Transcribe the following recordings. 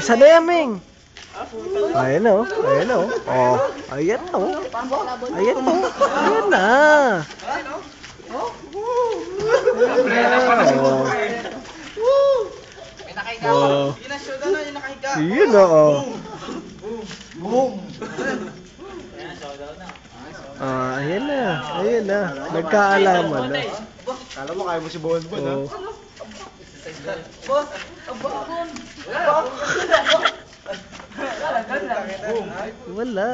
Isa na yan, Ming. Ayan o. Ayan o. Oh. Ayan o. Ayan o. Ayan na. May nakahiga ako. Yun ang showdown na, yung nakahiga. Yun o. Boom! Ayan na. Ayan na. Nagkaalaman na. Kala mo kaya mo si Bonbon, ha? Wala.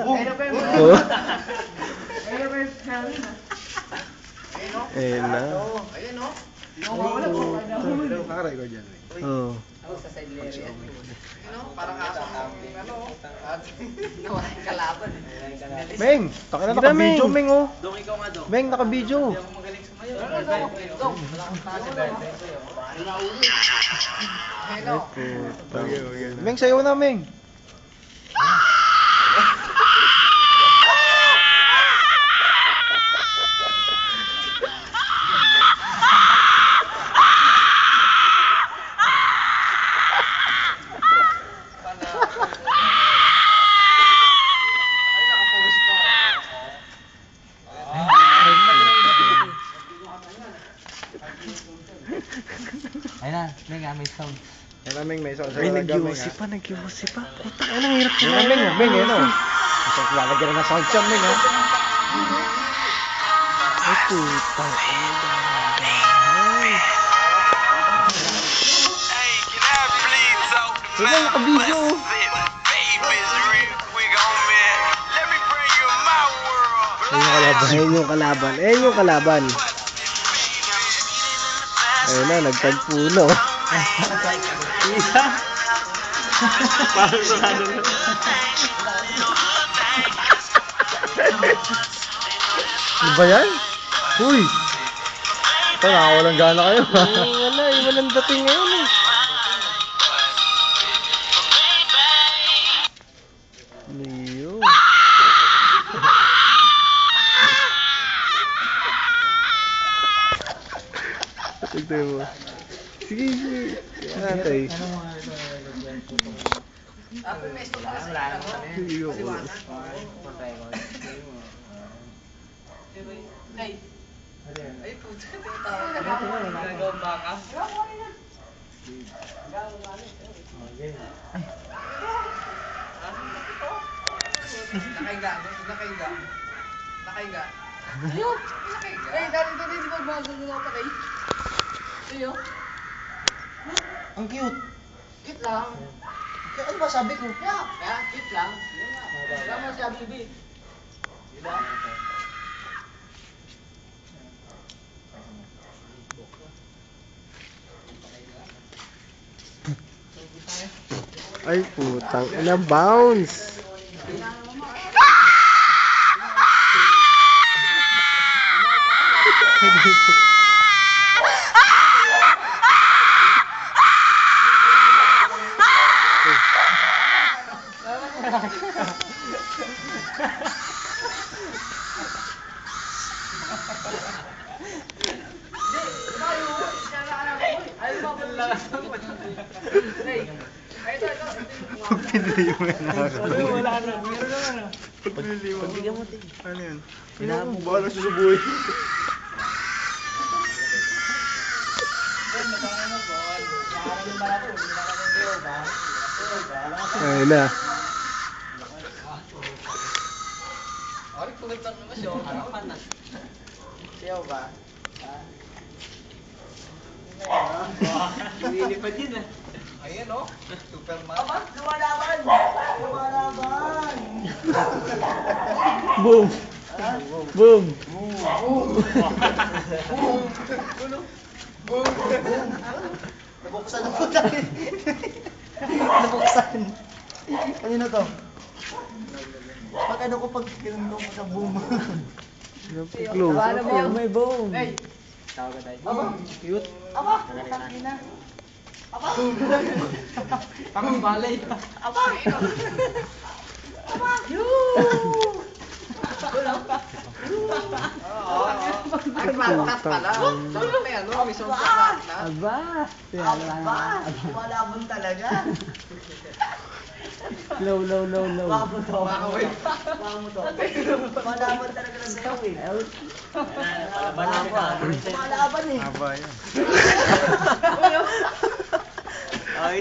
Ayan na. Ayan, no? Nakaray ko dyan. Oh. Parang aso kalaban. Meng, taka na naka-video, Meng, oh. Dong, ikaw nga, Dong. Meng, naka-video. Hindi ako magaling sumayaw. Dong, wala akong tayo si Berde. Hello. Meng, sayo na, Meng. Ayun na, may sound. Yan na, Ming, may sound sa Ay, nag-UC pa. Puta, ang hirap Yan na, Ming, Ming, yan o. Isang lalagyan na sound siya, Ming, ha. Ay, puta. Wala, naka-video. Ayun yung kalaban. Ayun yung kalaban. Ayun na, nagtagpo na. Isa? Parang sarado na. Ano ba yan? Uy! Ito, nakakawalang gana kayo, ha. Wala eh, walang dating ngayon eh. Niyo. Tignan mo. Sige. Atay. Sige ko. Ay, puto. Nagawang baka. Nakahiga. Ayun! Nakahiga. Ay, dati di ba bago nila pa kayo? Ayun. Ang cute. Cute lang. Ano ba sabi ko? Kaya, cute lang. Wala mo siya, baby. Diba? Ay, putang ina, bounce. Pag pinili mo yan, Wala na. Meron na. Pag pinili mo. Pagbigyan mo, Ting. Ano yun? Ano mo ba na susubuhin? Ayun na. Ay, kulit lang naman siya. Harapan na. Siyaw ba? Lilipad yun ah. Ayan o. Superman. Aba, lumalaban! Lumalaban! Boom. Boom. Nabuksan na po tayo. Nabuksan. Kanina to? Pag ano ko pag kinundong ko sa boom. Close. Paano mo? May boom. Hey! Tawag ka tayo. Aba, Cute. aba, tangina. Aba. Parang balay. Aba. Aba. Ay, flat pala. Dapat may ano, may sound flat na. Aba. Aba! Lumalaban talaga. Low. Baka mo to. Makawin. Baka mo to. Lumalaban talaga ng sayaw eh. Lumalaban eh. Aba yan. Lumalaban. Ay,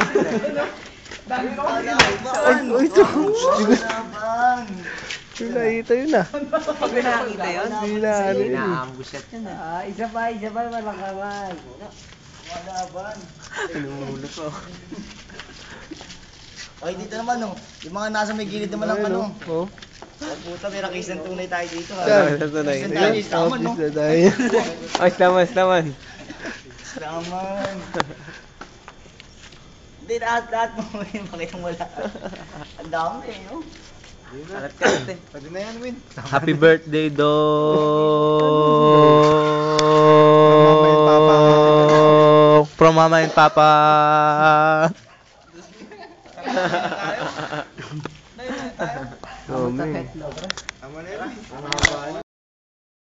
ito. Lumalaban. Ito yun ah. Pag nakakita yun, Hindi na ano yun. inaambuset yun. Isa pa, walang kamay. Lumalaban. Pinumulot ko. Ay, dito naman oh. Yung mga nasa may gilid naman ng ano. Oh. Oh, puta, may rakis ng tunay tayo dito. ha. Saan? Sa tunay. Rakis ng tayo, islaman, no? Ay, slaman. Islaman. Hindi, lahat mo. Makita mo lahat. Ang dami eh, no? Kalat eh. Pwede na yan, Win. Happy birthday, Dog! From Mama and Papa! Tayo. Oh, man. Tama na yan.